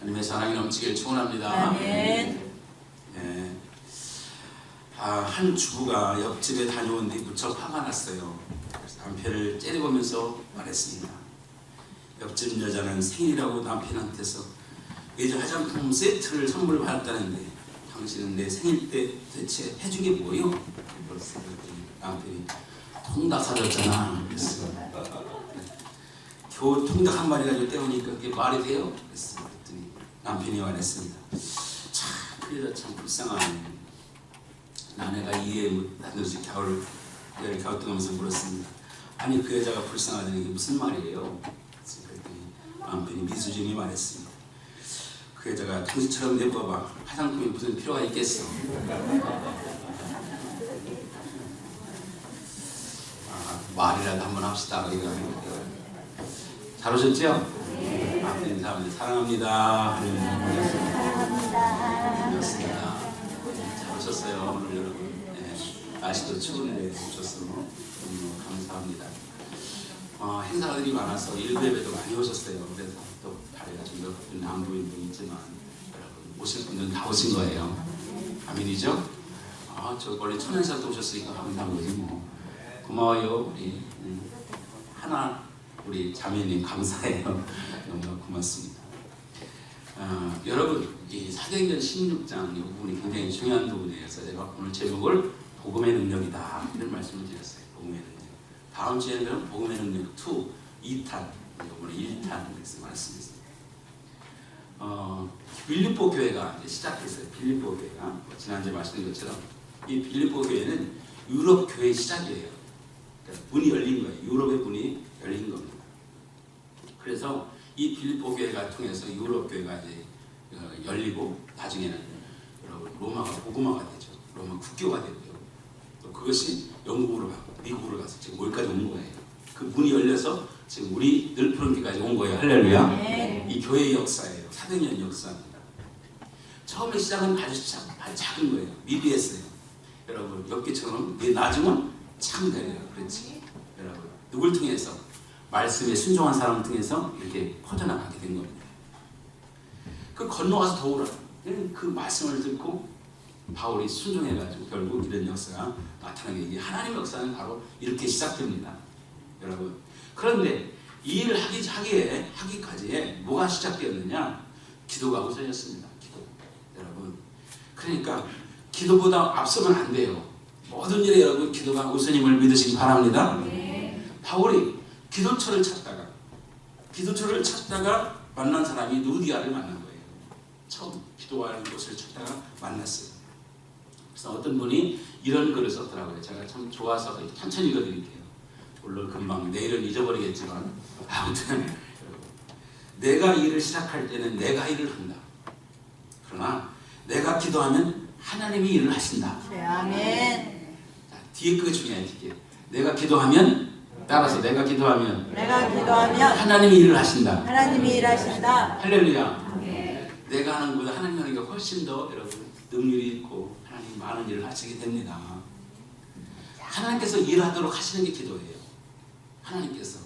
하나님의 사랑이 넘치길 축원합니다. 아멘. 네. 한 주부가 옆집에 다녀온 뒤 무척 화가 났어요. 그래서 남편을 째려보면서 말했습니다. 옆집 여자는 생일이라고 남편한테서 예전 화장품 세트를 선물 받았다는데 당신은 내 생일 때 대체 해준 게 뭐예요? 그래서 남편이 통닭 사줬잖아. 그랬어요. 겨우 통닭 한 마리 가지고 때우니까 그게 말이 돼요? 그랬어요. 그랬더니 남편이 말했습니다. 참, 그 여자 참 불쌍하네. 아내가 이해 못한 듯이 혀를 갸우뚱하면서 물었습니다. 아니 그 여자가 불쌍하다는 게 무슨 말이에요? 그랬더니 남편이 미수증이 말했습니다. 그 여자가 당신처럼 내봐봐. 화장품이 무슨 필요가 있겠어. 말이라도 한번 합시다. 잘 오셨죠? 네. 인사합니다. 사랑합니다. 반갑습니다. 잘 오셨어요. 오늘 여러분. 네. 날씨도 추운데 오셔서 너무 감사합니다. 행사들이 많아서 일부 예배도 많이 오셨어요. 그래서 또 다리가 좀 안 보이는 분이 있지만 여러분 오실 분들은 다 오신 거예요. 아멘이죠? 저 멀리 천연사도 오셨으니까 감사한 거지 뭐. 고마워요. 우리 하나 우리 자매님 감사해요. 너무 고맙습니다. 여러분 이 사도행전 16장 이 부분이 굉장히 중요한 부분이어서 제가 오늘 제목을 복음의 능력이다 이런 말씀을 드렸어요. 복음의 능력. 다음 주에는 복음의 능력 2, 2탄, 오늘 1탄 이렇게 말씀드렸습니다. 빌립보 교회가 이제 시작했어요. 빌립보 교회가 지난주에 말씀드린 것처럼 이 빌립보 교회는 유럽 교회 시작이에요. 그러니까 문이 열린 거예요. 유럽의 문이 열린 겁니다. 그래서 이 빌립보 교회가 통해서 유럽 교회가 이제 열리고 나중에는 여러분 로마가 복음화가 되죠. 로마 국교가 되고요. 또 그것이 영국으로 가고 미국으로 가서 지금 여기까지 온 거예요. 그 문이 열려서 지금 우리 늘푸른기까지 온 거예요. 할렐루야. 네. 이 교회의 역사예요. 사도행전 역사입니다. 처음에 시작은 아주 작은 거예요. 미비했어요. 여러분 엽기처럼 나중은 참 되네요. 그렇지. 여러분 누굴 통해서 말씀에 순종한 사람을 통해서 이렇게 퍼져나가게 된 겁니다. 그 건너가서 더 오라. 그 말씀을 듣고 바울이 순종해가지고 결국 이런 역사가 나타나게 이게 하나님의 역사는 바로 이렇게 시작됩니다. 여러분 그런데 이 일을 하기까지에 뭐가 시작되었느냐? 기도가 우선이었습니다. 기도. 여러분 그러니까 기도보다 앞서면 안 돼요. 모든 일에 여러분 기도가 우선임을 믿으시기 바랍니다. 네. 바울이 기도처를 찾다가 만난 사람이 누디아를 만난 거예요. 처음 기도하는 곳을 찾다가 만났어요. 그래서 어떤 분이 이런 글을 썼더라고요. 제가 참 좋아서 천천히 읽어드릴게요. 물론 금방 내일은 잊어버리겠지만 아무튼 내가 일을 시작할 때는 내가 일을 한다. 그러나 내가 기도하면 하나님이 일을 하신다. 네, 아멘. 자, 뒤에 그게 중요해요. 이게 내가 기도하면 따라서 내가 기도하면 하나님이 일을 하신다. 하나님이 일하신다. 할렐루야. 내가 하는 것보다 하나님 하는 게 훨씬 더 여러분 능률이 있고 하나님 많은 일을 하시게 됩니다. 하나님께서 일하도록 하시는 게 기도예요. 하나님께서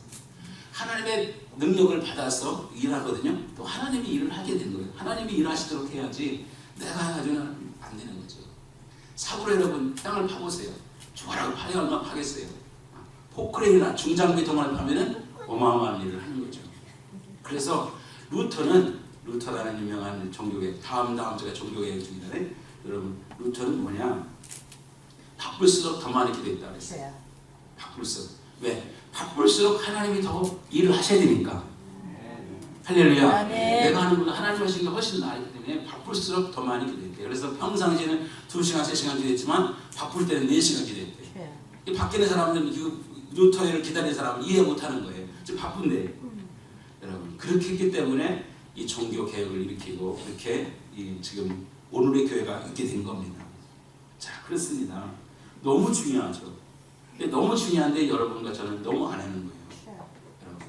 하나님의 능력을 받아서 일하거든요. 또 하나님이 일을 하게 된 거예요. 하나님이 일하시도록 해야지 내가 해가지고는 안 되는 거죠. 사부로 여러분 땅을 파보세요. 조라고 파이 얼마 파겠어요. 포크레인이나 중장비통을 파면은 어마어마한 일을 하는 거죠. 그래서 루터라는 유명한 종교계 다음 주가 종교계획 중이잖아요. 여러분 루터는 뭐냐? 바쁠수록 더 많이 기도했다 그랬어요. 바쁠수록. 왜? 바쁠수록 하나님이 더 일을 하셔야 되니까. 할렐루야. 내가 하는 것보다 하나님 하시는 게 훨씬 나기 때문에 바쁠수록 더 많이 기도했대요. 그래서 평상시에는 2시간, 3시간 기도했지만 바쁠 때는 4시간 기도했대요. 이 밖에 있는 사람들은 루터를 기다리는 사람은 이해 못하는 거예요. 지금 바쁜데. 여러분 그렇게 했기 때문에 이 종교 개혁을 일으키고 이렇게 지금 오늘의 교회가 있게 된 겁니다. 자 그렇습니다. 너무 중요하죠. 너무 중요한데 여러분과 저는 너무 안 하는 거예요. 여러분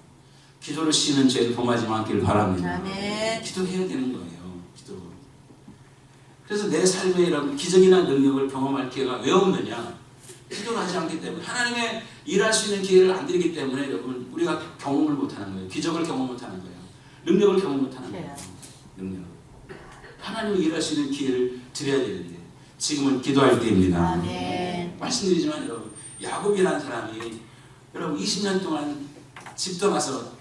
기도를 쉬는 죄를 범하지 않기를 바랍니다. 아멘. 기도해야 되는 거예요. 기도. 그래서 내 삶에 여러분 기적이나 능력을 경험할 기회가 왜 없느냐? 기도를 하지 않기 때문에 하나님의 일할 수 있는 기회를 안 드리기 때문에 여러분 우리가 경험을 못하는 거예요. 기적을 경험 못하는 거예요. 능력을 경험 못하는 거예요. 능력. 하나님이 일할 수 있는 기회를 드려야 되는데 지금은 기도할 때입니다. 아멘. 말씀드리지만 여러분, 야곱이라는 사람이 여러분 20년 동안 집 떠나서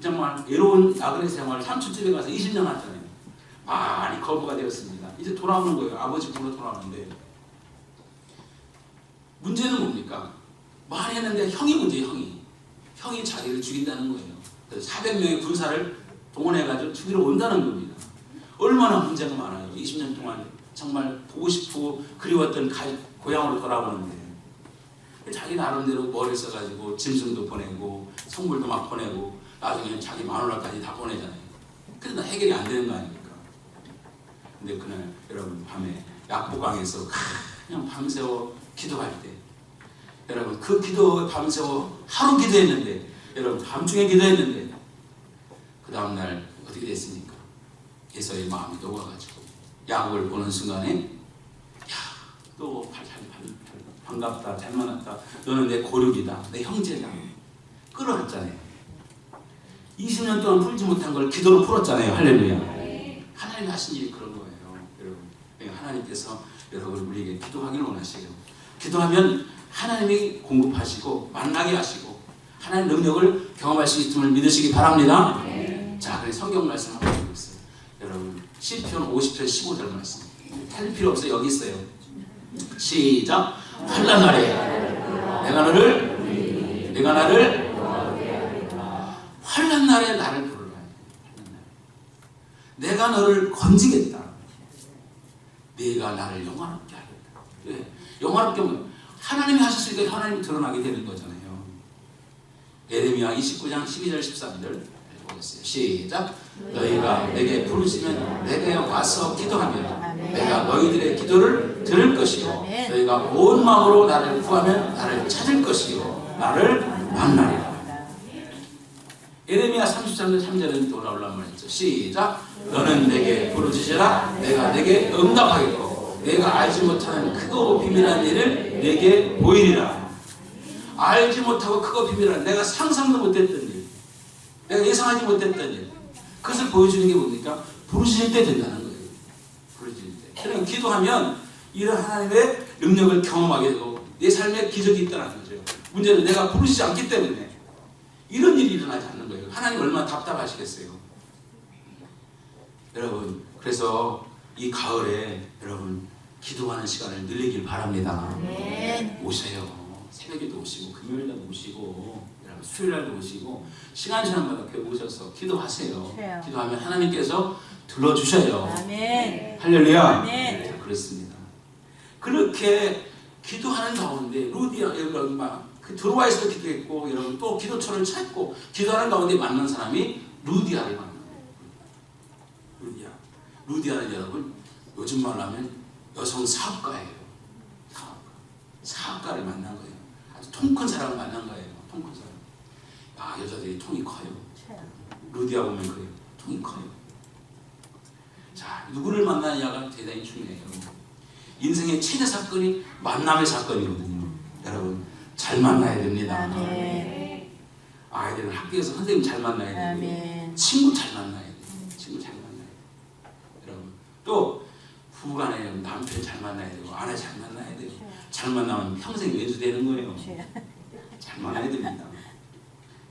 정말 외로운 나그네 생활 삼촌집에 가서 20년 했잖아요. 많이 거부가 되었습니다. 이제 돌아오는 거예요. 아버지 보러 돌아오는데 문제는 뭡니까? 많이 했는데 형이 문제예요. 형이 자기를 죽인다는 거예요. 그래서 400명의 군사를 동원해가지고 죽이러 온다는 겁니다. 얼마나 문제가 많아요. 20년 동안 정말 보고 싶고 그리웠던 고향으로 돌아오는데 자기 나름대로 머리 써가지고 짐승도 보내고 선물도 막 보내고 나중에는 자기 마누라까지 다 보내잖아요. 근데 해결이 안 되는 거 아닙니까? 근데 그날 여러분 밤에 약복강에서 그냥 밤새워 기도할 때 여러분 그 기도 밤새워 하루 기도했는데 여러분 밤중에 기도했는데 그 다음날 어떻게 됐습니까? 에서의 마음이 녹아가지고 야곱을 보는 순간에 너 반갑다 잘 만났다 너는 내 고륙이다 내 형제다 끌어냈잖아요. 20년 동안 풀지 못한 걸 기도로 풀었잖아요. 할렐루야. 하나님이 하신 일이 그런 거예요. 여러분 하나님께서 여러분 우리에게 기도하기를 원하시고 기도하면 하나님이 공급하시고 만나게 하시고 하나님의 능력을 경험할 수 있음을 믿으시기 바랍니다. 자, 그래서 성경 말씀 한번 보고 있어요. 여러분 시편 50편 15절 말씀 할 필요 없어요. 여기 있어요. 시작. 환난 날에 내가 나를 환난 날에 나를 부르라. 내가 너를 건지겠다. 내가 나를 영화롭게 하겠다. 네. 영화롭게 하면 하나님이 하셨으니까 하나님이 드러나게 되는 거잖아요. 예레미야 29장 12절 13절 보겠어요. 시작. 너희가 내게 부르시면 내게 와서 기도하면 내가 너희들의 기도를 들을 것이요 너희가 온 마음으로 나를 구하면 나를 찾을 것이요 나를 만나리라. 예레미야 33절 3절은 돌아올란 말이죠. 시작. 너는 내게 부르짖으라 내가 내게 응답하겠고 내가 알지 못하는 크고 비밀한 일을 내게 보이리라. 알지 못하고 크고 비밀한 내가 상상도 못했던 일 내가 예상하지 못했던 일 그것을 보여주는 게 뭡니까? 부르짖을 때 된다는 거예요. 부르짖을 때. 그러니까 기도하면 이런 하나님의 능력을 경험하게 되고 내 삶에 기적이 있다는 거죠. 문제는 내가 부르짖지 않기 때문에 이런 일이 일어나지 않는 거예요. 하나님 얼마나 답답하시겠어요. 여러분 그래서 이 가을에 여러분 기도하는 시간을 늘리길 바랍니다. 오세요. 새벽에도 오시고 금요일날도 오시고 수요일날도 오시고 시간마다 교회 오셔서 기도하세요. 기도하면 하나님께서 들어주셔요. 아멘. 할렐루야. 아멘. 자, 그렇습니다. 그렇게 기도하는 가운데 루디아 여러분 막 들어와 있어도 기도했고 여러분 또 기도처를 찾고 기도하는 가운데 만난 사람이 루디아를 만나요. 루디아는 여러분 요즘 말로 하면 여성 사업가예요. 사업가를 만난 거예요. 아주 통 큰 사람을 만난 거예요. 통 큰 사람. 아, 여자들이 통이 커요. 루디아 보면 그래요. 통이 커요. 자, 누구를 만나느냐가 대단히 중요해요. 인생의 최대 사건이 만남의 사건이거든요. 여러분 잘 만나야 됩니다. 아멘. 아이들은 학교에서 선생님 잘 만나야 되고 아멘. 친구 잘 만나야 돼요. 친구 잘 만나야 돼요. 여러분 또 부부간에 남편 잘 만나야 되고 아내 잘 만나야 되고 잘 만나면 평생 외주되는 거예요. 잘 만나야 됩니다.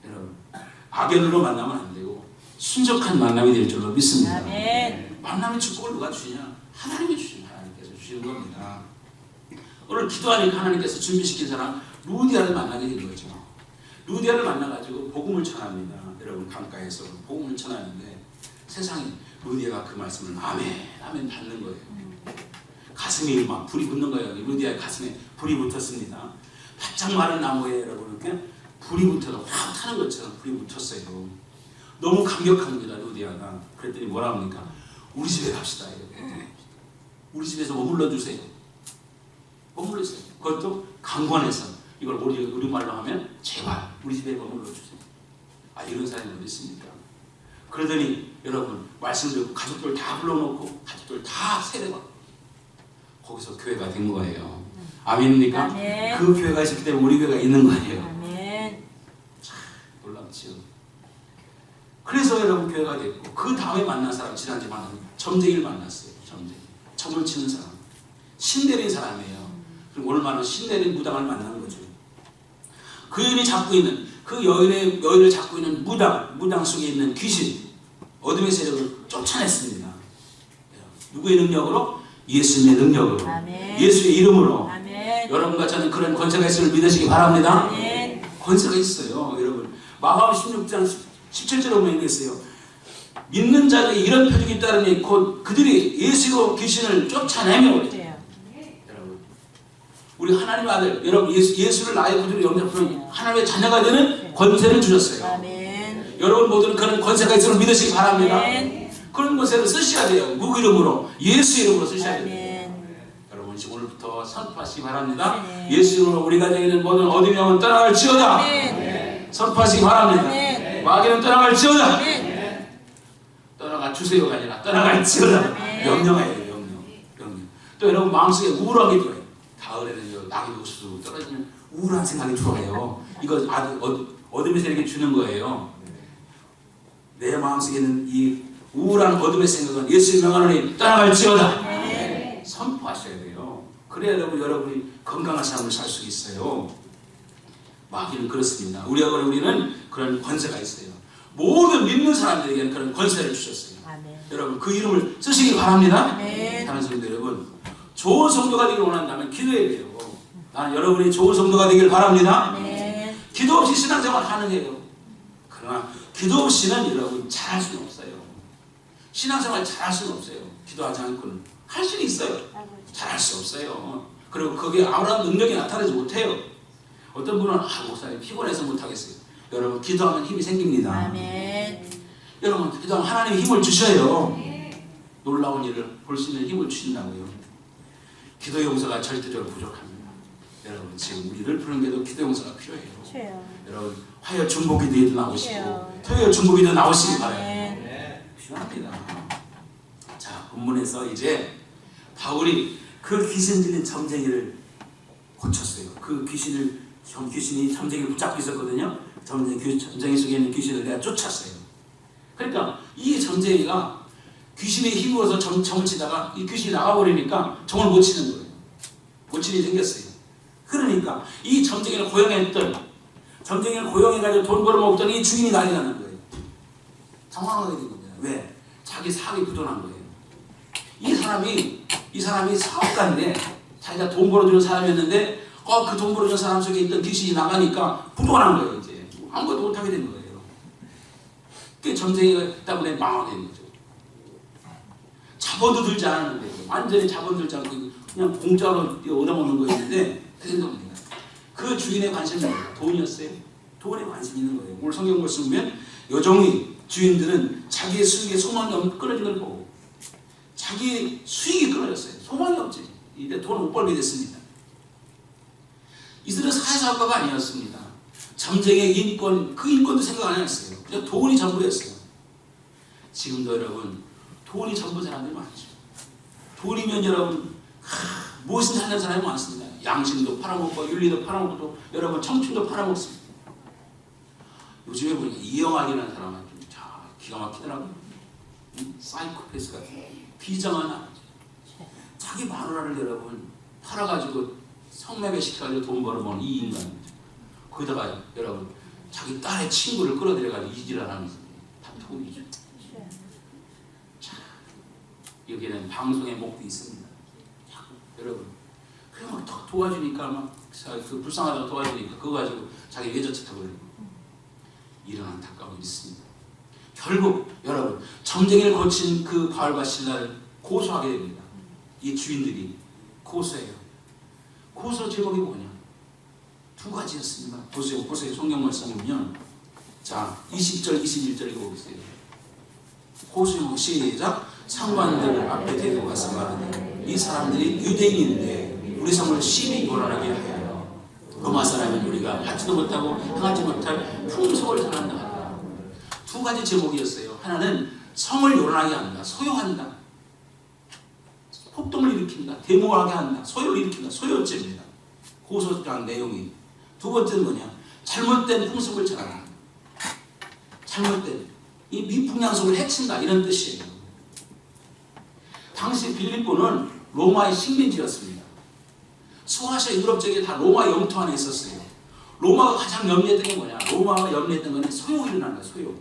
여러분 악연으로 만나면 안 되고 순적한 만남이 될 줄로 믿습니다. 아멘. 만남의 축복을 누가 주시냐? 하나님이 주시는 하나님께서 주시는 겁니다. 오늘 기도하니까 하나님께서 준비시킨 사람 루디아를 만나게 된 거죠. 루디아를 만나가지고 복음을 전합니다. 여러분 강가에서 복음을 전하는데 세상에 루디아가 그 말씀을 아멘 아멘 받는 거예요. 가슴이 막 불이 붙는 거예요. 루디아의 가슴에 불이 붙었습니다. 바짝 마른 나무에 여러분 이렇게 불이 붙어서 확 타는 것처럼 불이 붙었어요. 너무 감격합니다. 루디아가. 그랬더니 뭐라 합니까? 우리 집에 갑시다. 우리 집에서 머물러 주세요. 머물러 주세요. 그것도 강권해서 이걸 우리말로 하면 제발 우리 집에 머물러 주세요. 아, 이런 사람이 어디 있습니까? 그러더니 여러분 말씀 듣고 가족들 다 불러놓고 가족들 다 세례받고 거기서 교회가 된 거예요. 아멘입니까? 아멘. 그 교회가 있었기 때문에 우리 교회가 있는 거예요. 아멘. 참 놀랍지요. 그래서 여러분 교회가 됐고, 그 다음에 만난 사람, 지난주에 만난 점쟁이를 만났어요. 점쟁이, 점을 치는 사람, 신 내린 사람이에요. 그리고 얼마나 신 내린 무당을 만난 거죠. 그 여인이 잡고 있는, 그 여인을 잡고 있는 무당 속에 있는 귀신, 어둠의 세력을 쫓아냈습니다. 누구의 능력으로? 예수님의 능력으로, 아멘. 예수의 이름으로. 아멘. 여러분과 저는 그런 권세가 있음을 믿으시기 바랍니다. 아멘. 권세가 있어요, 여러분. 마가복음 16장 17절에 보면 있어요. 믿는 자들이 이런 표적이 있다니 곧 그들이 예수로 귀신을 쫓아내며. 그래요. 여러분, 우리 하나님의 아들, 여러분 예수를 나의 구주로 영접하는 하나님의 자녀가 되는 권세를 주셨어요. 아멘. 여러분 모두는 그런 권세가 있음을 믿으시기 바랍니다. 아멘. 그런 권세를 쓰셔야 돼요. 누구 이름으로? 예수 이름으로 쓰셔야 돼요. 아멘. 여러분 오늘부터 선포하시기 바랍니다. 네. 예수 이름으로 우리가 되는 모든 어둠의 영은 떠나갈지어다. 아멘. 선포하시기 바랍니다. 아멘. 마귀는 떠나갈지어다. 아멘. 떠나가 주세요가 아니라 떠나갈지어다. 아멘. 명령해야 돼요. 명령. 또 여러분 마음속에 우울하게 들어요. 가을에는 낙이 우수 떨어지는 우울한 생각이 들어요. 이거 어둠의 세력이 주는 거예요. 내 마음속에 있는 이 우울한 어둠의 생각은 예수의 명하노니 떠나갈지어다. 아멘. 선포하셔야 돼요. 그래야 여러분이 건강한 삶을 살 수 있어요. 마귀는 그렇습니다. 우리는 그런 권세가 있어요. 모든 믿는 사람들에게는 그런 권세를 주셨어요. 아멘. 여러분 그 이름을 쓰시기 바랍니다. 아멘. 다른 성도 여러분, 좋은 성도가 되기를 원한다면 기도해야 돼요. 나는 여러분이 좋은 성도가 되기를 바랍니다. 아멘. 기도 없이 신앙생활 가능해요. 그러나 기도 없이는 여러분 잘할 수는 없어요. 신앙생활 잘할 수는 없어요. 기도하지 않고는 할 수는 있어요. 잘할 수 없어요. 그리고 거기에 아무런 능력이 나타나지 못해요. 어떤 분은 목사님 피곤해서 못하겠어요. 여러분 기도하면 힘이 생깁니다. 아멘. 여러분 기도하면 하나님이 힘을 주셔요. 놀라운 일을 볼 수 있는 힘을 주신다고요. 기도 용서가 절대적으로 부족합니다. 여러분 지금 우리를 푸는 게도 기도 용서가 필요해요. 주여. 여러분 화요 중보기도에도 나오시고 주여. 토요일 중보기도 나오시기 바라요. 아멘. 필요합니다. 자, 본문에서 이제 바울이 그 귀신 들린 점쟁이를 고쳤어요. 그 귀신이 점쟁이를 붙잡고 있었거든요. 점쟁이 속에 있는 귀신을 내가 쫓았어요. 그러니까 이 점쟁이가 귀신의 힘으로서 점을 치다가 이 귀신이 나가버리니까 점을 못 치는 거예요. 고침이 생겼어요. 그러니까 이 점쟁이를 고용해가지고 돈 벌어먹던 이 주인이 난리 나는 거예요. 당황하게 된 겁니다. 왜? 자기 사업이 부도난 거예요. 이 사람이 사업가인데 자기가 돈 벌어주는 사람이었는데 그 돈 벌어주는 사람 속에 있던 귀신이 나가니까 부도가 난 거예요. 이제 아무것도 못하게 된 거예요. 그 점쟁이가 때문에 망하게 된 거죠. 자본도 들지 않았는데 완전히 자본 들지 않고 그냥 공짜로 얻어먹는 거였는데 된 겁니다. 그 주인의 관심이 돈이었어요. 돈에 관심이 있는 거예요. 오늘 성경 말씀 보면 여종이 주인들은 자기의 수익에 소망이 끊어진 걸 보고 자기 수익이 끊어졌어요. 소망이 없지. 이제 돈을 못 벌게 됐습니다. 이들은 사회사업가가 아니었습니다. 점쟁이의 인권, 그 인권도 생각 안 했어요. 그냥 돈이 전부였어요. 지금도 여러분 돈이 전부 사람들이 많죠. 돈이면 여러분 무엇이든 하는 사람이 많습니다. 양심도 팔아먹고 윤리도 팔아먹고 여러분 청춘도 팔아먹습니다. 요즘에 보니까 이영학이라는 사람은 좀 기가 막히더라고요. 사이코패스 같은 비정한 아버지. 자기 마누라를 여러분 팔아가지고 성매매 시켜가지고 돈 벌어먹는 이 인간입니다. 거기다가 여러분 자기 딸의 친구를 끌어들여가지고 이질하는 다 돈이죠. 자, 여기는 방송의 목도 있습니다. 자, 여러분 그냥 막 도와주니까 막 그 불쌍하다고 도와주니까 그거 가지고 자기 외제차 타고 그러고 이런 안타까움이 있습니다. 결국 여러분 점쟁이를 고친 그 바울과 실라를 고소하게 됩니다. 이 주인들이 고소해요. 고소 제목이 뭐냐? 두 가지였습니다. 보세요. 성경 말씀 보면 자 20절 21절 읽어보세요. 고소 시작. 상관들 앞에 데리고 가서 말하되 이 사람들이 유대인인데 우리 성을 심히 요란하게 하여 로마 사람은 우리가 받지도 못하고 행하지 못할 풍속을 전한다 하더라. 두 가지 제목이었어요. 하나는 성을 요란하게 한다. 소요한다. 폭동을 일으킨다. 데모하게 한다. 소요를 일으킨다. 소요죄입니다. 고소장 내용이. 두 번째는 뭐냐? 잘못된 풍속을 전한다. 잘못된 이 미풍양속을 해친다 이런 뜻이에요. 당시 빌립보는 로마의 식민지였습니다. 소아시아 유럽 쪽에 다 로마 영토 안에 있었어요. 로마가 가장 염려했던 게 뭐냐? 로마가 염려했던 것은 소요가 일어나는 거예요. 소요.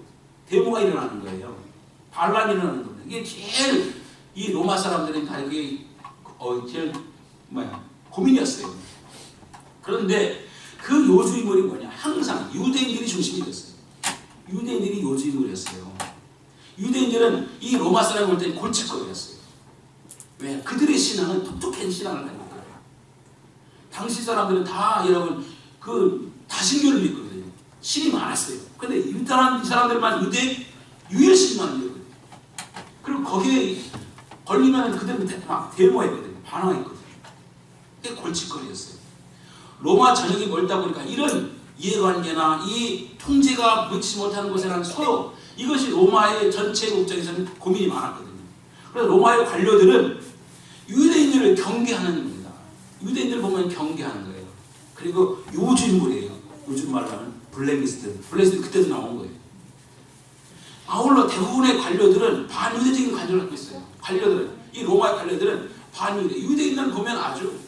데모가 일어나는 거예요. 반란이 일어나는 겁니다. 이게 제일 이 로마 사람들은 다 그게 제일 고민이었어요. 그런데 그 요주인물이 뭐냐? 항상 유대인들이 중심이 됐어요. 유대인들이 요주인물이었어요. 유대인들은 이 로마 사람을 볼 때는 골칫거리였어요. 왜? 그들의 신앙은 독특한 신앙을 가지고 있어요. 당시 사람들은 다 여러분 그 다신교를 믿거든요. 신이 많았어요. 근데 이 사람들만 유일신만 믿거든요. 그리고 거기에 걸리면 그들 막 데모했거든요. 반항했거든요. 그게 골칫거리였어요. 로마 전역이 멀다 보니까 이런 이해관계나 이 통제가 미치지 못하는 곳에 대한 소요, 이것이 로마의 전체 국정에서는 고민이 많았거든요. 그래서 로마의 관료들은 유대인들을 경계하는 겁니다. 유대인들을 보면 경계하는 거예요. 그리고 요주인물이에요. 요즘 말로 하면 블랙리스트 그때도 나온 거예요. 아울러 대부분의 관료들은 반유대적인 관료를 갖고 있어요. 이 로마의 관료들은 반유대, 유대인들을 보면 아주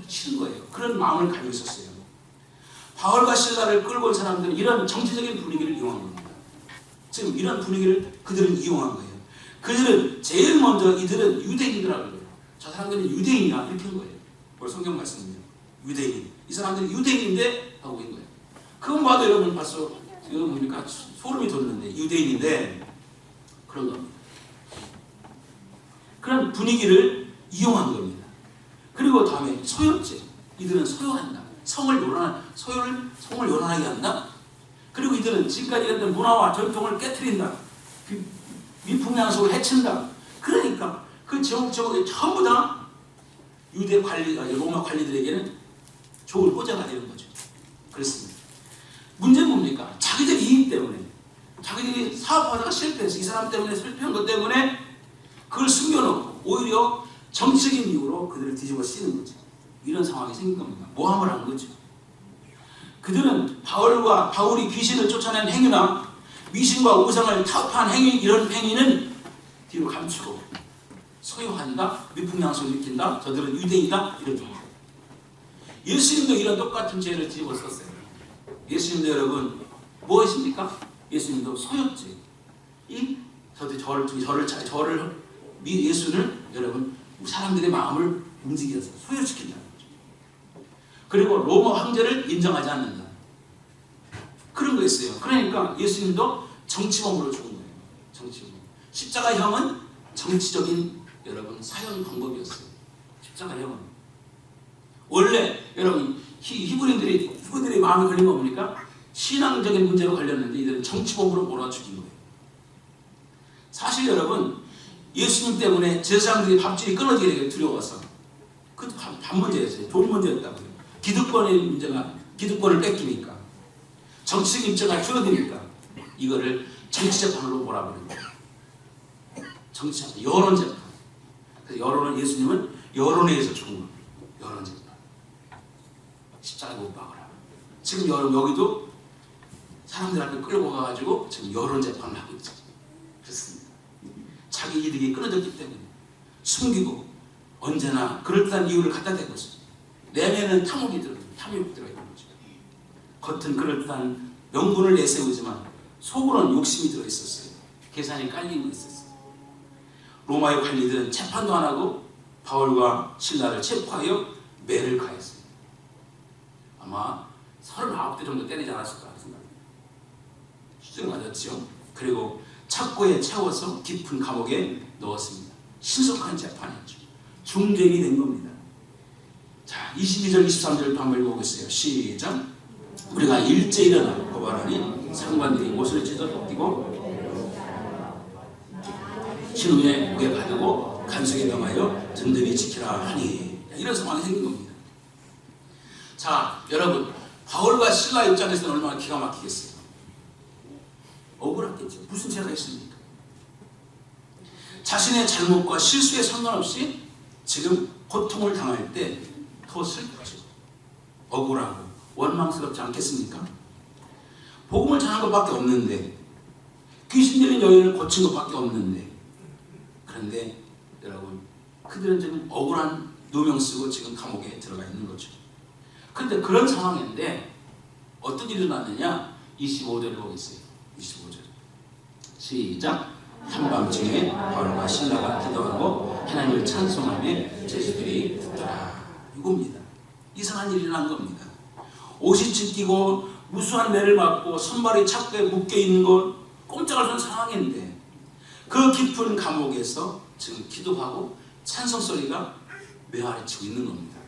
싫은 거예요. 그런 마음을 가지고 있었어요. 바울과 실라를 끌고 온 사람들은 이런 정치적인 분위기를 이용한 겁니다. 지금 이런 분위기를 그들은 이용한 거예요. 그들은 제일 먼저 이들은 유대인이라고 해요. 저 사람들은 유대인이야 이렇게 한 거예요. 오늘 성경 말씀입니다. 유대인. 이 사람들은 유대인인데 하고 있는 거예요. 그건 봐도 여러분 벌써 여러분 보니까 소름이 돋는데 유대인인데 그런 겁니다. 그런 분위기를 이용한 겁니다. 그리고 다음에 소유죄. 이들은 소유한다. 성을 요란하게 한다. 그리고 이들은 지금까지 했던 문화와 전통을 깨트린다. 미풍양속을 해친다. 그러니까 그 제목이 전부 다 유대 로마 관리들에게는 좋은 호재가 되는 거죠. 그렇습니다. 문제는 뭡니까? 자기들 이익 때문에, 자기들이 사업하다가 실패해서 이 사람 때문에 실패한 것 때문에 그걸 숨겨놓고 오히려 정치적인 이유로 그들을 뒤집어 쓰는 거죠. 이런 상황이 생긴 겁니다. 모함을 한 거죠. 그들은 바울이 귀신을 쫓아낸 행위나 미신과 우상을 타협한 행위, 이런 행위는 뒤로 감추고 소유한다, 미풍양속을 일으킨다, 저들은 유대인이다 이런 겁니다. 예수님도 이런 똑같은 죄를 뒤집어 썼어요. 예수님도 여러분 무엇입니까? 예수님도 소유죄. 예수를 여러분 사람들의 마음을 움직여서 소유시킨다는 거죠. 그리고 로마 황제를 인정하지 않는다. 그런 거 있어요. 그러니까 예수님도 정치범으로 죽은 거예요. 정치범. 십자가형은 정치적인 여러분 사형 방법이었어요. 십자가형은 원래 여러분 히브리들이 마음에 걸린 거 뭡니까? 신앙적인 문제로 걸렸는데 이들은 정치범으로 몰아 죽인 거예요. 사실 여러분 예수님 때문에 제사장들이 밥줄이 끊어지게 되게 두려워서 그 밥 문제였어요. 돈 문제였다고요. 기득권을 뺏기니까 정치적 입장이 줄어드니까 이거를 정치재판으로 몰아버린 거예요. 정치재판, 여론재판. 그래서 여론은 예수님은 여론에 의해서 죽은 겁니다. 여론재판. 십자가에 못 박아라. 지금 여기도 사람들한테 끌고 가가지고 지금 여론재판을 하고 있죠. 그렇습니다. 자기 이득이 끊어졌기 때문에 숨기고 언제나 그럴듯한 이유를 갖다 대고 있어요. 내면은 탐욕이 들어있는 거죠. 겉은 그럴듯한 명분을 내세우지만 속으로는 욕심이 들어있었어요. 계산이 깔린 거 있었어요. 로마의 관리들은 재판도 안 하고 바울과 실라를 체포하여 매를 가했어요. 아마 39대 정도 때리지 않았을까 생각합니다. 수술 맞았죠. 그리고 착고에 채워서 깊은 감옥에 넣었습니다. 신속한 재판이었죠. 중쟁이 된 겁니다. 자, 22절 23절도 한번 읽어보겠어요. 시작. 우리가 일제 일어나 고발하니 상관들이 옷을 찢어 덮이고 신음에 목에 가두고 간수에 명하여 든든히 지키라 하니, 이런 상황이 생긴 겁니다. 자, 여러분 바울과 실라 입장에서는 얼마나 기가 막히겠어요. 억울했겠죠. 무슨 죄가 있습니까? 자신의 잘못과 실수에 상관없이 지금 고통을 당할 때 더 슬프죠. 억울하고 원망스럽지 않겠습니까? 복음을 전한 것밖에 없는데 귀신 들린 여인을 고친 것밖에 없는데, 그런데 여러분 그들은 지금 억울한 누명 쓰고 지금 감옥에 들어가 있는 거죠. 그런데 그런 상황인데 어떤 일이 일어났느냐? 25절을 보겠어요. 25절 시작. 한밤중에 바울과 실라가 기도하고 하나님을 찬송하며 제수들이 듣더라. 이겁니다. 이상한 일이 일어난 겁니다. 옷이 찢기고 무수한 매를 맞고 손발이 착고에 묶여있는 것, 꼼짝할 수 없는 상황인데 그 깊은 감옥에서 지금 기도하고 찬송 소리가 메아리치고 있는 겁니다.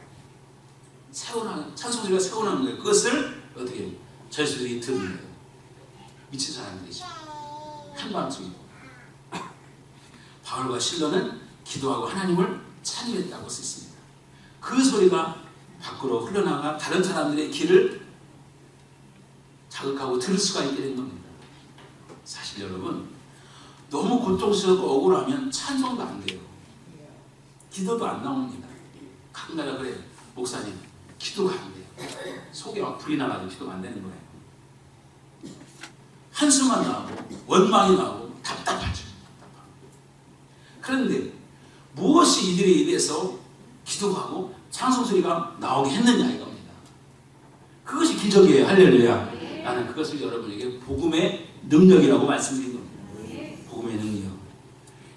찬송 소리가 새어나는 거예요. 그것을 어떻게 제수들이 듣는 거예요. 미친 사람들이죠. 한밤중에 바울과 실로는 기도하고 하나님을 찬양했다고 썼습니다. 그 소리가 밖으로 흘러나가 다른 사람들의 귀를 자극하고 들을 수가 있게 된 겁니다. 사실 여러분, 너무 고통스럽고 억울하면 찬송도 안 돼요. 기도도 안 나옵니다. 가끔가다 그래요. 목사님, 기도가 안 돼요. 속에 막 불이 나가지고 기도가 안 되는 거예요. 한숨만 나오고 원망이 나오고 답답하죠. 그런데 무엇이 이들에 의해서 기도하고 찬송 소리가 나오게 했느냐 이겁니다. 그것이 기적이에요. 할렐루야. 나는 그것을 여러분에게 복음의 능력이라고 말씀드린 겁니다. 복음의 능력.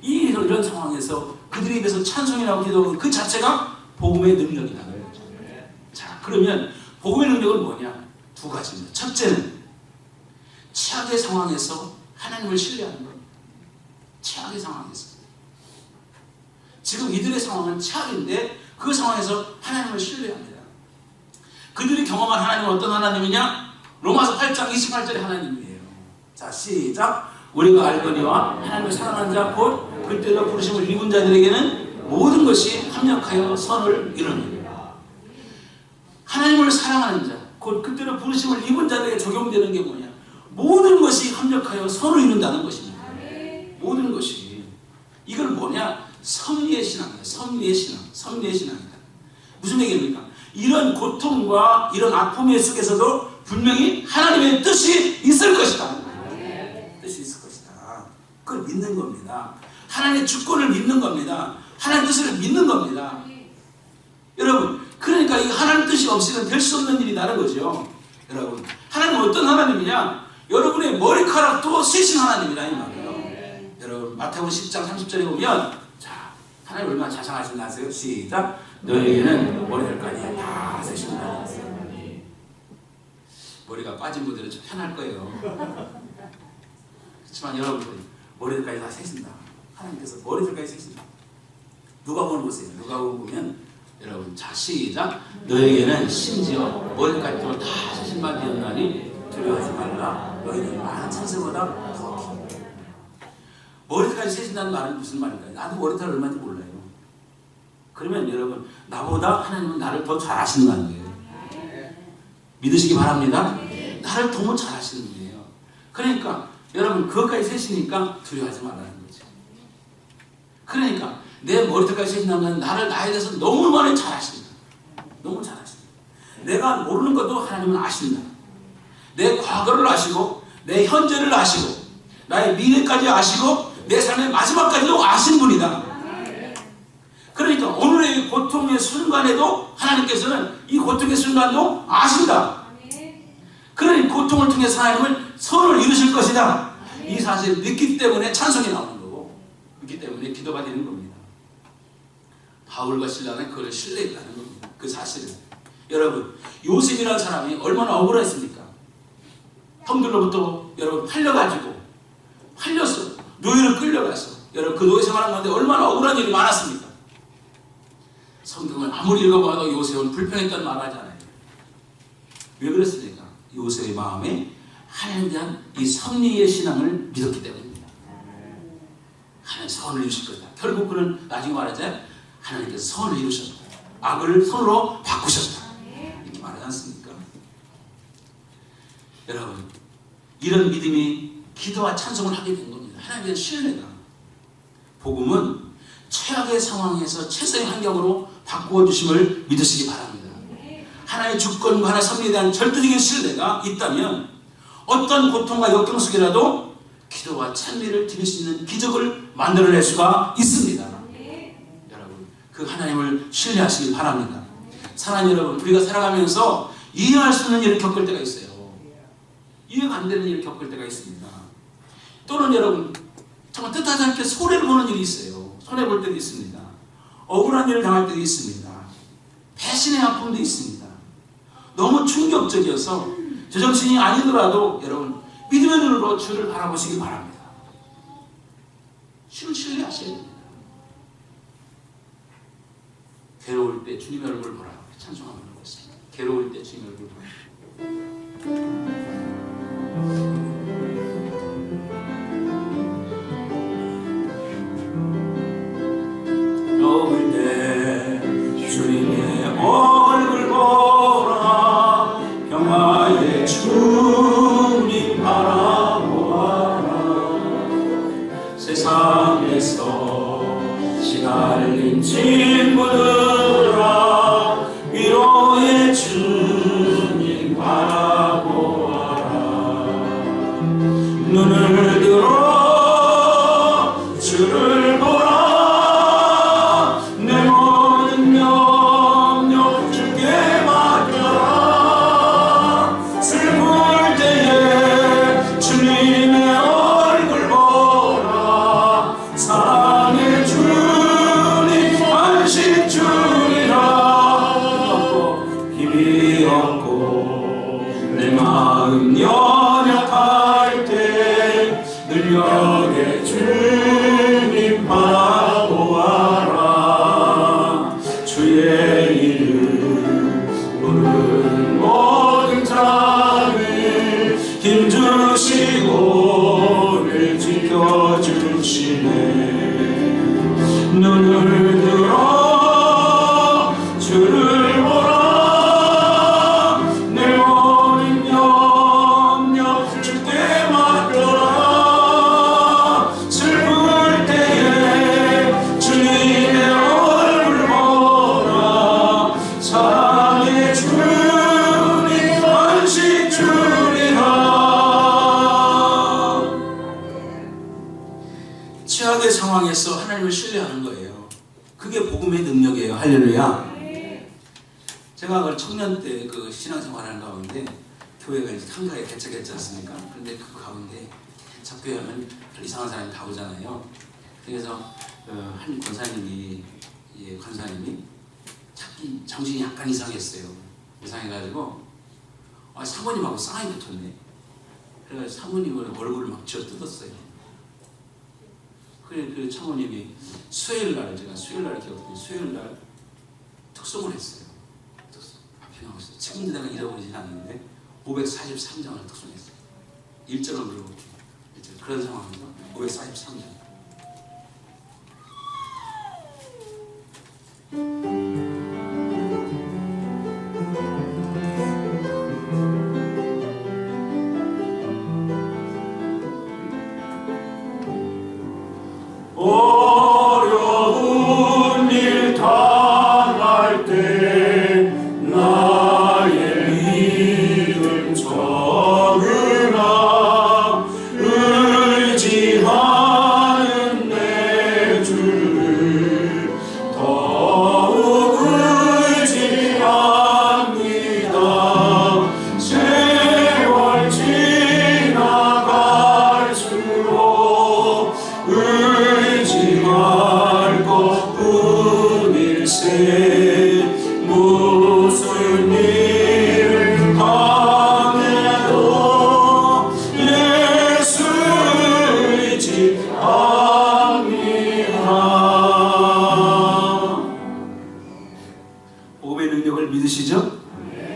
이런 상황에서 그들에 대해서 찬송이 나오고 기도하는 그 자체가 복음의 능력이다. 자, 그러면 복음의 능력은 뭐냐? 두 가지입니다. 첫째는 최악의 상황에서 하나님을 신뢰하는 것. 최악의 상황에서. 지금 이들의 상황은 최악인데 그 상황에서 하나님을 신뢰합니다. 그들이 경험한 하나님은 어떤 하나님이냐? 로마서 8장 28절의 하나님이에요. 자, 시작. 우리가 알거니와 하나님을 사랑하는 자 곧 그때로 부르심을 입은 자들에게는 모든 것이 합력하여 선을 이루느니라. 하나님을 사랑하는 자 곧 그때로 부르심을 입은 자들에게 적용되는 게 뭐냐? 모든 것이 합력하여 선을 이룬다는 것입니다. 모든 것이. 이건 뭐냐? 섭리의 신앙이에요. 섭리의 신앙. 섭리의 신앙이다. 무슨 얘기입니까? 이런 고통과 이런 아픔의 속에서도 분명히 하나님의 뜻이 있을 것이다. 뜻이 있을 것이다. 그걸 믿는 겁니다. 하나님의 주권을 믿는 겁니다. 하나님의 뜻을 믿는 겁니다. 여러분, 그러니까 이 하나님 뜻이 없이는 될 수 없는 일이라는 거죠. 여러분, 하나님은 어떤 하나님이냐? 여러분의 머리카락도 세신 하나님이다 이 말이에요. 여러분, 마태복음 10장 30절에 보면, 자, 하나님 얼마나 자상하신지 아세요? 시작. 너에게는 머리털까지 다 세신다. 머리가 빠진 분들은 좀 편할 거예요. 그렇지만 여러분들 머리털까지 다 세신다. 하나님께서 머리털까지 세신다. 누가복음 보세요. 누가복음 보면 여러분, 자, 시작. 너에게는 심지어 머리까지도 다 세신 바 되었나니 두려워하지 말라. 너희는 많은 천사보다 더 기. 머리털까지 세신다는 말은 무슨 말인가요? 나도 머리털 얼마인지 몰라요. 그러면 여러분, 나보다 하나님은 나를 더 잘 아시는 거예요. 믿으시기 바랍니다. 나를 너무 잘 아시는 거예요. 그러니까 여러분, 그것까지 세시니까 두려워하지 말라는 거죠. 그러니까 내 머리털까지 세신다면 나에 대해서 너무 많이 잘 아신다. 너무 잘 아신다. 내가 모르는 것도 하나님은 아신다. 내 과거를 아시고 내 현재를 아시고 나의 미래까지 아시고 내 삶의 마지막까지도 아신 분이다. 그러니까 오늘의 고통의 순간에도 하나님께서는 이 고통의 순간도 아신다. 그러니 고통을 통해서 하나님은 선을 이루실 것이다. 이 사실을 믿기 때문에 찬송이 나오는 거고, 믿기 때문에 기도가 되는 겁니다. 바울과 실라는 그걸 신뢰했다는 겁니다. 그 사실은. 여러분, 요셉이라는 사람이 얼마나 억울했습니까? 형들로부터 여러분 팔렸어. 노예로 끌려가서. 여러분, 그 노예 생활한 가운데 얼마나 억울한 일이 많았습니까? 성경을 아무리 읽어봐도 요셉은 불평했다는 말 하잖아요. 왜 그랬습니까? 요셉의 마음에 하나님에 대한 이 섭리의 신앙을 믿었기 때문입니다. 하나님 선을 이루실 것이다. 결국 그는 나중에 말하자 하나님께서 선을 이루셨다. 악을 선으로 바꾸셨다. 이렇게 말하지 않습니까? 여러분, 이런 믿음이 기도와 찬송을 하게 된 겁니다. 하나님에 대한 신뢰가. 복음은 최악의 상황에서 최선의 환경으로 바꾸어 주심을 믿으시기 바랍니다. 하나님의 주권과 하나님의 섭리에 대한 절대적인 신뢰가 있다면 어떤 고통과 역경 속이라도 기도와 찬미를 드릴 수 있는 기적을 만들어낼 수가 있습니다. 여러분, 그 하나님을 신뢰하시기 바랍니다. 사랑하는 여러분, 우리가 살아가면서 이해할 수 없는 일을 겪을 때가 있어요. 이해가 안 되는 일을 겪을 때가 있습니다. 또는 여러분, 정말 뜻하지 않게 손해를 보는 일이 있어요. 손해볼 때도 있습니다. 억울한 일을 당할 때도 있습니다. 배신의 아픔도 있습니다. 너무 충격적이어서 제정신이 아니더라도 여러분, 믿음의 눈으로 주를 바라보시기 바랍니다. 주를 신뢰하셔야 됩니다. 괴로울 때 주님의 얼굴을 보라. 찬송하면 하고 있습니다. 괴로울 때 주님의 얼굴을 보라. 괴로울 때 주님의 얼굴 보라. 평화의 주님 바라보아라. 세상에서 시달린 친구들아, 위로의 주님 바라보아라. 눈을 들어 주를 보라. 내 모든 염려 주께 맡겨라. 슬플 때에 주님의 얼굴 보라. 사랑의 주님 안식 주리라. 힘이 없고 내 마음 연약할 때 능력의 주님 바라보아라. 주의 이름 부른 모든 자를 힘주시고 를 지켜주시네. 눈을 들어 주를 보라. 내 모든 염려 주께 맡겨라. 슬플 때에 주님의 얼굴 보라. 사랑의 주님 안식 주리라. 최악의 상황에서 하나님을 신뢰하는 거예요. 그게 복음의 능력이에요. 할렐루야. 제가 청년 때 그 신앙생활하는 가운데 교회가 이제 한가에 개척했지 않습니까? 그런데 그 가운데 개척교회 하면 이상한 사람이 다 오잖아요. 그래서 한 권사님이 자기 정신이 약간 이상했어요. 이상해가지고 사모님하고 쌍이 붙었네. 그래서 사모님을 얼굴을 막 쥐어 뜯었어요. 그 사모님이 수요일날, 제가 수요일날 기억해요. 수요일날 특송을 했어요. 앞에 나오고 있어요. 지금도 내가 잃어버리진 않는데 543장을 특송했어요. 1절을 물어볼게요. 그런 상황에서 543장. 어려운 일 당할 때 나의 믿음 적으라. 의지하는 내 주를 더욱 의지합니다. 세월 지나갈수록 의지할 것뿐일세. 무슨 일을 당해도 예수 의지합니다. 복음의 능력을 믿으시죠?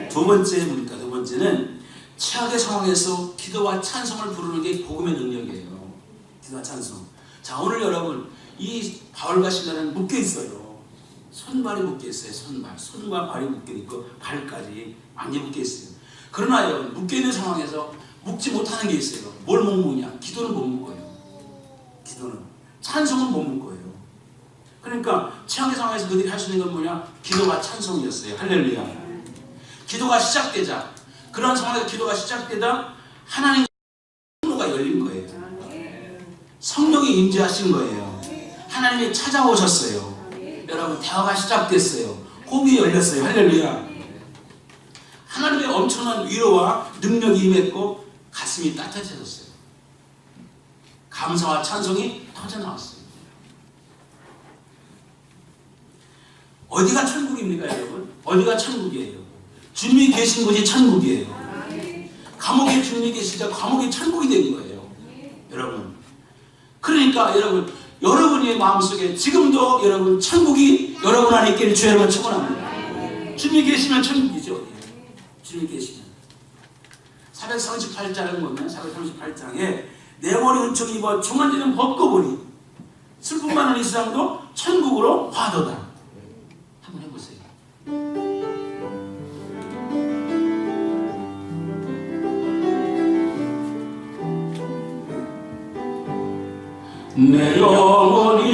두 번째입니다. 두 번째는 최악의 상황에서 기도와 찬송을 부르는 게 복음의 능력이에요. 기도와 찬송. 자, 오늘 여러분 이 바울과 실라는 묶여 있어요. 손발이 묶여 있어요. 손과 발이 묶여 있고 발까지 많이 묶여 있어요. 그러나 여러분 묶여 있는 상황에서 묶지 못하는 게 있어요. 뭘 못 묶냐? 기도는 못 묶어요. 기도는 찬송은 못 묶어요. 그러니까 최악의 상황에서 그들이 할 수 있는 건 뭐냐? 기도와 찬송이었어요. 할렐루야. 기도가 시작되자, 그런 상황에서 기도가 시작되다 하나님의 통로가 열린 거예요. 성령이 임재하신 거예요. 하나님이 찾아오셨어요. 여러분 대화가 시작됐어요. 호흡이 열렸어요. 할렐루야. 하나님의 엄청난 위로와 능력이 임했고 가슴이 따뜻해졌어요. 감사와 찬송이 터져나왔어요. 어디가 천국입니까 여러분? 어디가 천국이에요? 주님이 계신 곳이 천국이에요. 감옥에 주님이 계시자 감옥이 천국이 된 거예요. 여러분. 그러니까 여러분의 마음속에 지금도 여러분 천국이 여러분 안에 있기를 주의 이름으로 축원합니다. 주님이 계시면 천국이죠. 주님이 계시면. 438장을 보면 438장에 내 머리 은총 입어 종한지는 벗고 보니 슬픔 많은 이 세상도 천국으로 화도다. 한번 해보세요. 내 영혼이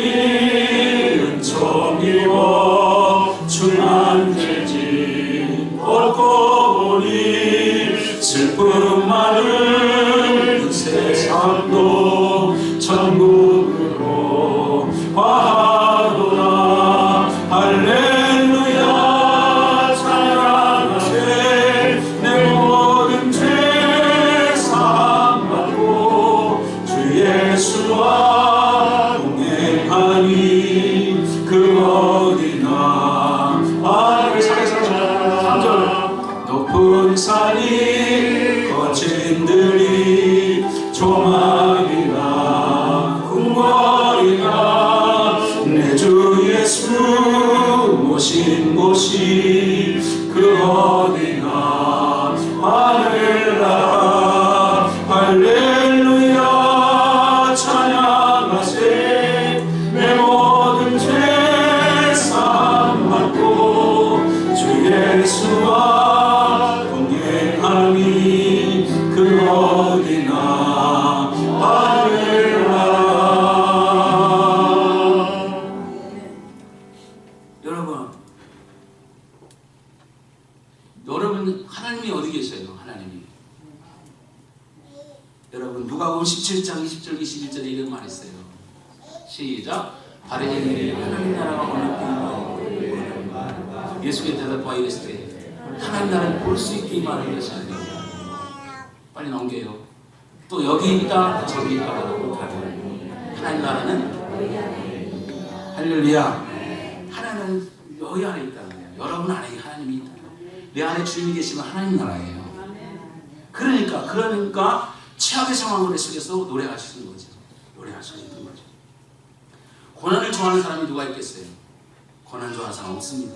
은총 입어 중한지 벗고 보니 슬픔 많은 세상도 천국으로 화도다. 할렐루야 찬양하세. 내 모든 죄 사함받고 주 예수와 동행하니 그 어디나 높은 산이 거친 들이 조망이나 궁궐이나 내 주 예수 모신 곳이 그 어디나 하늘나라. 할렐루야 찬양하세. 내 모든 죄 사함받고 주 예수와 동행하니 그 어디나 하늘나라. 여러분 하나님이 어디 계셔요? 하나님이. 여러분 누가복음 17장 20절 21절에 이런 말이 있어요. 시작. 바리새인들이 하나님 나라가 어느 때인가 예수께 대답하여 이르시되 하나님 나라를 볼 수 있게 말하는 것이 아니라 빨리 넘겨요. 또 여기 있다 저기 있다 못하는 하나님 나라는 할렐루야. 하나님은 여기 안에 있다는 거예요. 여러분 안에 하나님이 있다. 내 안에 주님이 계시면 하나님 나라예요. 그러니까 최악의 상황을 속에서 노래할 수 있는 거죠. 노래할 수 있는 거죠. 고난을 좋아하는 사람이 누가 있겠어요? 고난 좋아하는 사람 없습니다.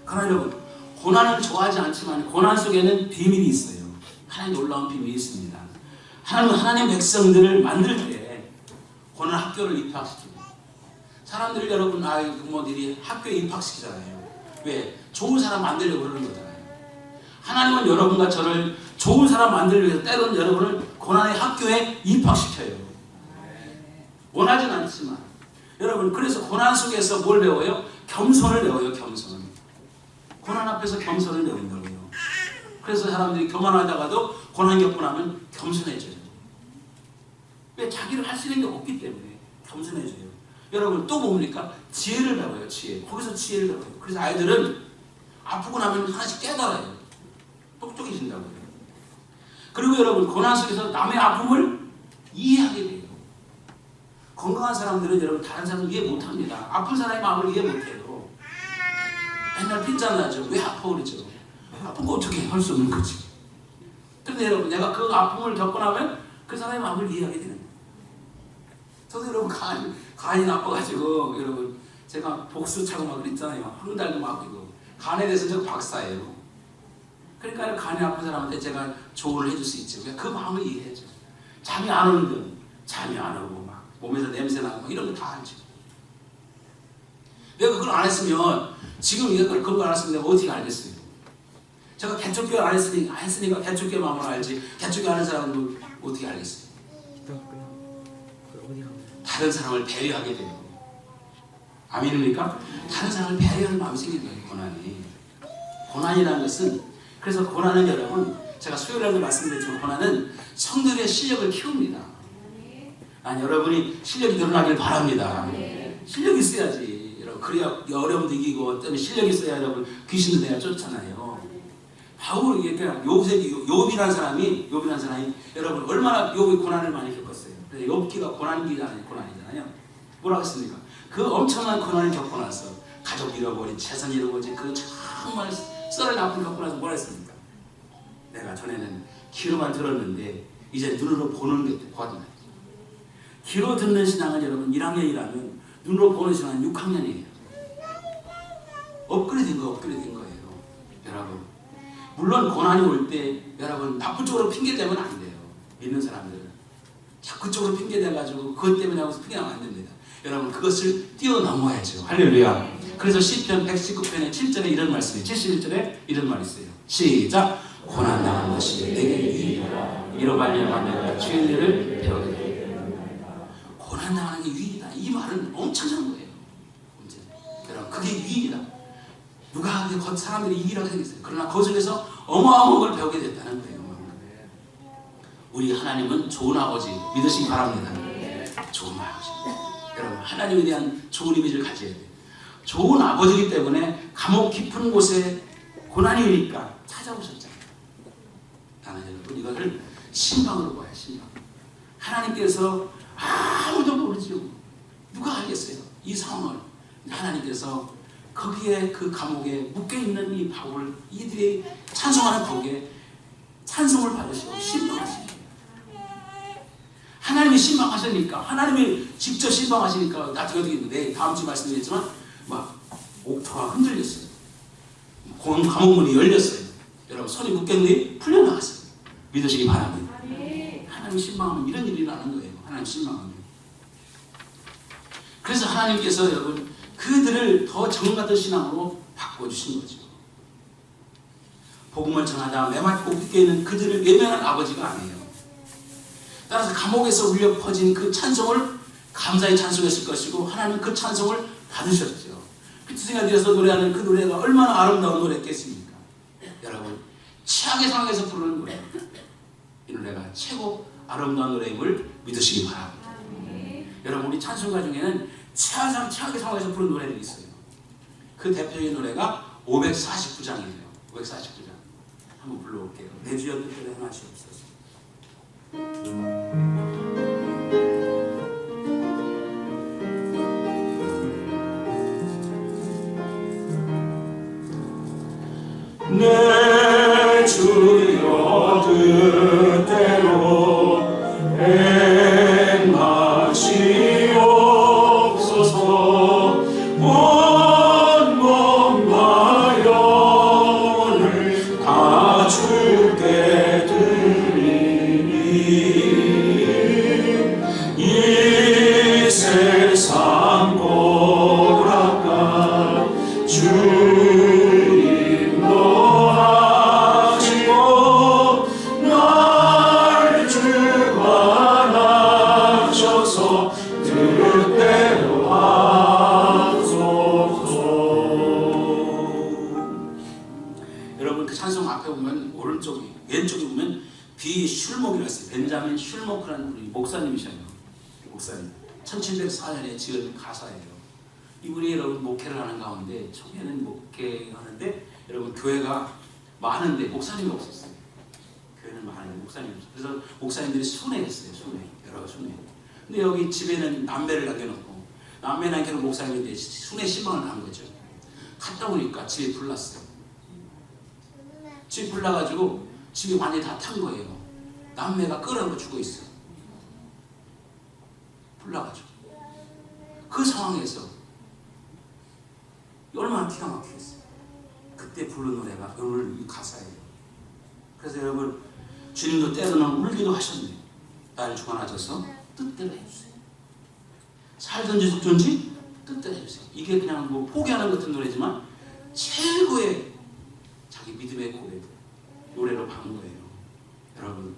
그러나 여러분 고난을 좋아하지 않지만 고난 속에는 비밀이 있어요. 하나님 놀라운 비밀이 있습니다. 하나님은 하나님 백성들을 만들 때 고난 학교를 입학시킵니다. 사람들이 여러분 부모들이 학교에 입학시키잖아요. 왜? 좋은 사람 만들려고 그러는 거잖아요. 하나님은 여러분과 저를 좋은 사람 만들기 위해서 때로는 여러분을 고난의 학교에 입학시켜요. 원하진 않지만 여러분 그래서 고난 속에서 뭘 배워요? 겸손을 배워요. 겸손. 고난 앞에서 겸손을 배운다고요. 그래서 사람들이 교만하다가도 고난 겪고 나면 겸손해져요. 왜? 자기를 할 수 있는 게 없기 때문에 겸손해져요. 여러분 또 뭡니까? 지혜를 배워요. 지혜. 거기서 지혜를 배워요. 그래서 아이들은 아프고 나면 하나씩 깨달아요. 똑똑해진다고요. 그리고 여러분 고난 속에서 남의 아픔을 이해하게 돼요. 건강한 사람들은 여러분 다른 사람을 이해 못합니다. 아픈 사람의 마음을 이해 못해요. 맨날 핀잔나죠. 왜 아파 그러죠. 아픈 거 어떻게 할 수 없는 거지. 그런데 여러분 내가 그 아픔을 겪고 나면 그 사람의 마음을 이해하게 되는 거예요. 저도 여러분 간이 나빠가지고 여러분 제가 복수 차고 막 그랬잖아요. 한 달도 막 이거 간에 대해서 제가 박사예요. 그러니까 간이 아픈 사람한테 제가 조언을 해줄 수 있죠. 그 마음을 이해해줘. 잠이 안 오는 건 잠이 안 오고 막 몸에서 냄새 나고 막 이런 거 다 알죠. 내가 그걸 안 했으면 지금 그걸 안 했으면 내가 어떻게 알겠어요? 제가 개척교회 안 했으니까 개척교회 마음을 알지. 개척교회 아는 사람은 어떻게 알겠어요? 다른 사람을 배려하게 돼요. 아멘입니까? 다른 사람을 배려하는 마음이 생기는 거예요. 고난이라는 것은 그래서 고난은 여러분 제가 수요일에도 말씀드렸지만 고난은 성도의 실력을 키웁니다. 난 여러분이 실력이 늘어나길 바랍니다. 실력이 있어야지. 여러분 그래야 어려움도 이기고 때문에 실력이 있어야 여러분 귀신도 내가 쫓잖아요. 바울이 그냥 욥이라는 사람이 여러분 얼마나 욥이 고난을 많이 겪었어요. 그래서 욥기가 고난이잖아요. 뭐라고 했습니까? 그 엄청난 고난을 겪고 나서 가족 잃어버린 재산 잃어버린 그 정말 썰을 아픔 겪고 나서 뭐라 했습니까? 내가 전에는 귀로만 들었는데 이제 눈으로 보는 게 거듭나요. 귀로 듣는 신앙은 여러분 1학년이라면 눈으로 보는 신앙은 6학년이에요. 업그레이드된 거예요. 여러분 물론 고난이 올 때 여러분 나쁜 쪽으로 핑계대면 안 돼요. 믿는 사람들은 자꾸 쪽으로 핑계대가지고 그것 때문에 하고서 핑계하면 안 됩니다. 여러분 그것을 뛰어넘어야죠. 할렐루야. 그래서 시편 119편의 7절에 이런 말씀이 71절에 이런 말이 있어요. 시작. 고난당한 것이 내게 유익이라 이로 말미암아 내가 주의 일을 배우게 되리라. 고난당하는 게 유익이다. 이 말은 엄청난 거예요. 여러분 그게 유익이다. 누가 사람들이 이기라고 생겼어요. 그러나 거기서 어마어마한 걸 배우게 됐다는 거예요. 우리 하나님은 좋은 아버지 믿으시기 바랍니다. 좋은 아버지. 여러분 하나님에 대한 좋은 이미지를 가져야 돼요. 좋은 아버지이기 때문에 감옥 깊은 곳에 고난이 오니까 찾아오셨잖아요. 나는 여러분 이거를 신방으로 봐요. 신방. 하나님께서 아무도 모르죠. 누가 알겠어요? 이 상황을 하나님께서 거기에 그 감옥에 묶여있는 이 바울 이들이 찬송하는 거기에 찬송을 받으시고 신방하시니까 하나님이 신방하시니까 하나님이 직접 신방하시니까 나중에 어떻게 내 다음 주 말씀드렸지만 막 옥토가 흔들렸어요. 감옥 문이 열렸어요. 여러분 손이 묶였는데 풀려나갔어요. 믿으시기 바랍니다. 하나님 신방하면 이런 일이 일어나는 거예요. 하나님 신방하면. 그래서 하나님께서 여러분 그들을 더 정같은 신앙으로 바꿔주신 거죠. 복음을 전하다 매맞고 묶여있는 그들을 외면한 아버지가 아니에요. 따라서 감옥에서 울려 퍼진 그 찬송을 감사히 찬송했을 것이고 하나님 그 찬송을 받으셨죠. 피투성이가 되어서 노래하는 그 노래가 얼마나 아름다운 노래였겠습니까? 여러분 최악의 상황에서 부르는 노래 이 노래가 최고 아름다운 노래임을 믿으시기 바랍니다. 여러분 우리 찬송가 중에는 최악의 상황에서 부른 노래들이 있어요. 그 대표적인 노래가 549장이에요. 549장 한번 불러볼게요. 내 주여 뜻대로 행하시옵소서. 내 주여 뜻대로 행하시옵소서. 온 몸과 영혼을 다 주께 드리니 이 세상 고락간 주님도 하시고 날 주관하셔서 뜻대로 하소서. 여러분 그 찬송 앞에 보면 오른쪽이 왼쪽에 보면 비 슐목이라고 했어요. 벤자민 슐모크라는 분이 목사님이셔요. 목사님 1704년에 지은 가사예요. 이분이 여러분 목회를 하는 가운데 초기에는 목회하는데 여러분 교회가 많은데 목사님이 없었어요. 교회는 많은데 목사님이 없었어요. 그래서 목사님들이 순회했어요. 여러 순회. 근데 여기 집에는 남매를 남겨놓고 남매 남겨놓은 목사님인데 순회 신방을 한 거죠. 갔다 오니까 집에 불났어요. 집에 불나가지고 집이 완전히 다 탄 거예요. 남매가 끓어서 죽어 있어요. 불나가지고 그 상황에서 얼마나 기가 막히겠어요. 그때 부른 노래가 오늘 이 가사예요. 그래서 여러분 주님도 때로는 울기도 하셨네요. 나를 주관하셔서 뜻대로 해주세요. 살든지 죽든지 뜻대로 해주세요. 이게 그냥 뭐 포기하는 같은 노래지만 최고의 자기 믿음의 고백 노래로 박은 거예요. 여러분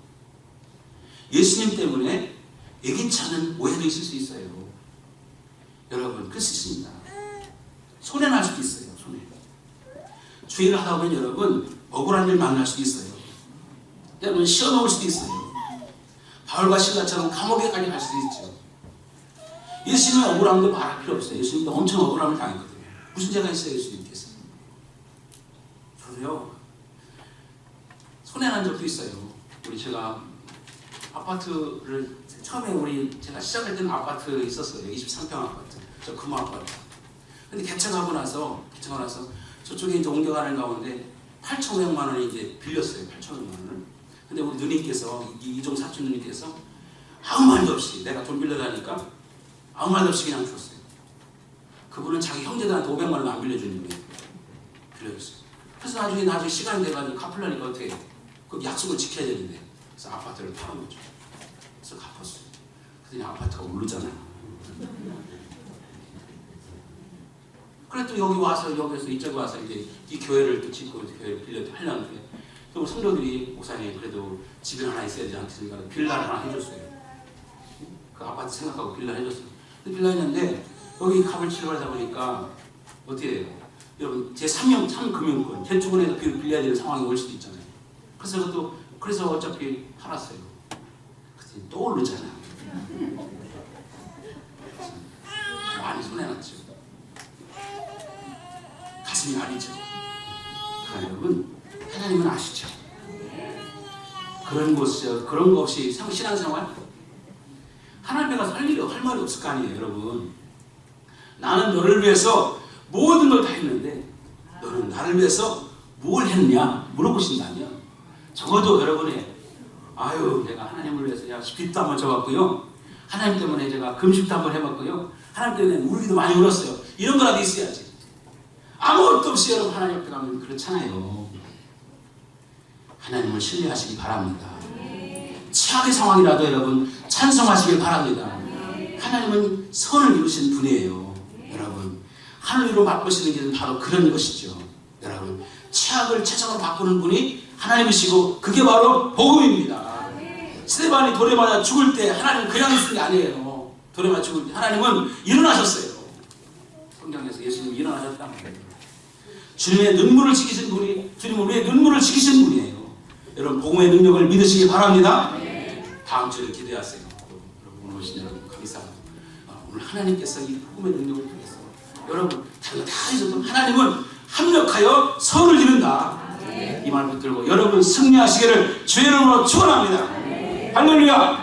예수님 때문에 예기치 않은 오해도 있을 수 있어요. 여러분 그럴 수 있습니다. 손해 날 수도 있어요. 손해. 주의를 하다 보면 여러분 억울한 일 만날 수도 있어요. 때로는 시험 올 수도 있어요. 바울과 실라처럼 감옥에까지 갈 수도 있죠. 예수님의 억울함도 말할 필요 없어요. 예수님도 엄청 억울함을 당했거든요. 무슨 죄가 있어요 예수님께서? 저도요 손해난 적도 있어요. 제가 아파트를 처음에 제가 시작할 때는 아파트 있었어요. 23평 아파트. 저 금호 아파트. 근데 개척하고 나서 저쪽에 이제 옮겨가는 가운데 8,500만 원이 이제 빌렸어요. 8,500만 원을. 근데 우리 누님께서 이종 사촌 누님께서 아무 말도 없이 내가 돈 빌려다니까 아무 말도 없이 그냥 줬어요. 그분은 자기 형제들한테 500만 원 안 빌려주는 거예요. 빌려줬어요. 그래서 나중에 시간이 돼가지고 갚으려니까 어떻게 해요? 그 약속을 지켜야 되는데 그래서 아파트를 팔아놓죠. 그래서 갚았어요. 그랬더니 아파트가 오르잖아요. 그래 또 여기서 이쪽에 와서 이제 이 교회를 또 짓고 교회를 빌려 하려는데 또 성도들이 목사님 그래도 집이 하나 있어야 되지 않겠습니까? 빌라를 하나 해줬어요. 그 아파트 생각하고 빌라 해줬어요. 근데 빌라 했는데 여기 값을 치러 가다 보니까 어떻게 해요? 여러분 제 3금융권 개축은에서 빌려야 되는 상황이 올 수도 있잖아요. 그래서 어차피 팔았어요. 그랬더니 또 오르잖아요. 많이 손해났죠. 가슴이 아리죠. 그러나 여러분 하나님은 아시죠. 그런 거 없이 신앙생활 하나님 앞에 가서 할 말이 없을 거 아니에요. 여러분 나는 너를 위해서 모든 걸 다 했는데 너는 나를 위해서 뭘 했냐 물어보신다면 적어도 여러분의 내가 하나님을 위해서 빚도 한번 져봤고요. 하나님 때문에 제가 금식도 한번 해봤고요. 하나님 때문에 울기도 많이 울었어요. 이런 거라도 있어야지. 아무것도 없이 여러분 하나님 앞에 가면 그렇잖아요. 하나님을 신뢰하시기 바랍니다. 최악의 상황이라도 여러분 찬송하시길 바랍니다. 하나님은 선을 이루신 분이에요. 여러분 하늘 위로 맛보시는 길은 바로 그런 것이죠. 여러분 최악을 최선으로 바꾸는 분이 하나님이시고 그게 바로 복음입니다. 스데반이 돌에 맞아 죽을 때 하나님은 그냥 있는 게 아니에요. 돌에 맞아 죽을 때 하나님은 일어나셨어요. 성경에서 예수님이 일어나셨다. 주님의 눈물을 지키신 분이 주님은 우리의 눈물을 지키신 분이에요. 여러분 복음의 능력을 믿으시기 바랍니다. 다음 주를 기대하세요. 여러분 오늘 오신 여러분 감사합니다. 오늘 하나님께서 이 복음의 능력을 통해서 여러분 자기가 다 해줘도 하나님은 합력하여 선을 이룬다. 이 말 붙들고 여러분 승리하시기를 주의 이름으로 축원합니다. 할렐루야.